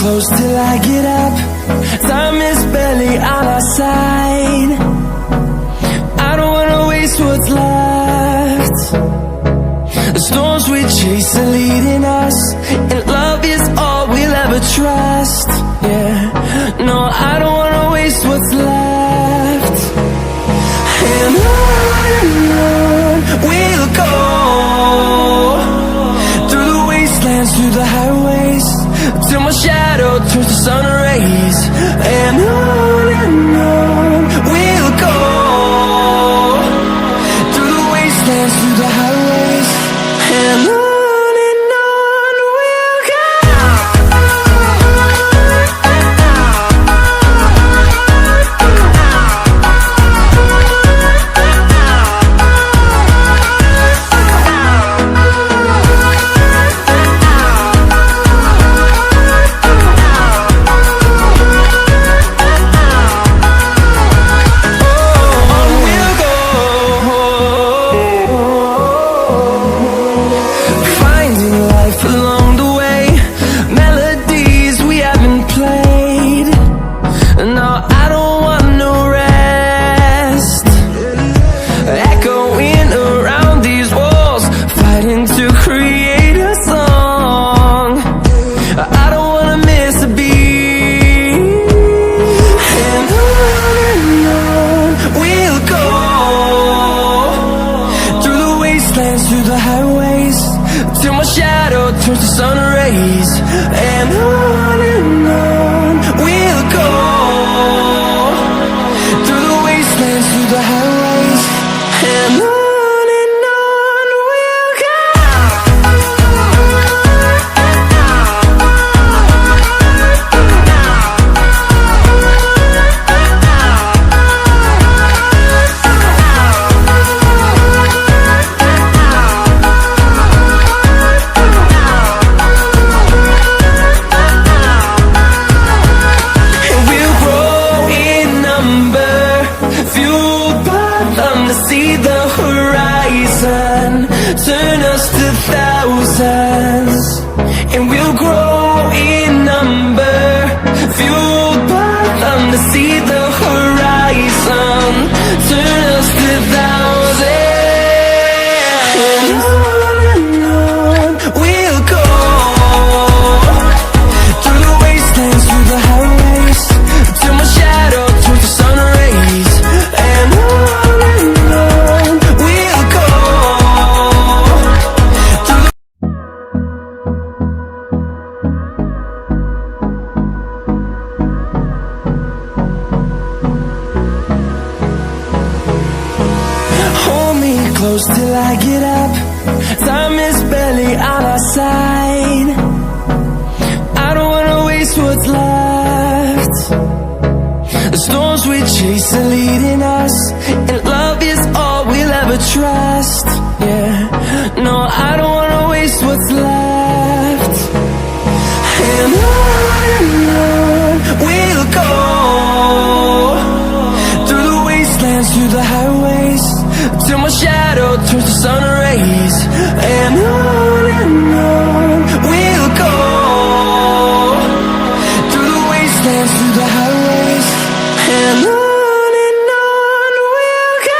close till I get up. Time is barely on our side. I don't wanna waste what's left. The storms we chase are leading us, and love is all we'll ever trust. Yeah, no, I don't wanna waste what's left. And on we'll go, through the wastelands, through the highways, till my shadow turns to sun rays. And on we'll go, through the wastelands, through the highways, and on we'll go. Through the highways, till my shadow turns to sun rays. And on we'll go, through the wastelands, through the highways, and on we'll go. Turn us to thousands, and we'll grow in number, fueled by them to see the horizon. Turn us to thousands, and on we'll go, through the wastelands, through the highways, till my shadow turns to sun rays. And on we'll go. Close till I get up. Time is barely on our side. I don't wanna waste what's left. The storms we chase are leading us, and love is all we'll ever trust. Yeah, no, I don't wanna waste what's left. And on we'll go, through the wastelands, through the highways, till my shadow turns to sun rays. And on we'll go, through the wastelands, through the highways, and on we'll go.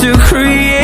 To create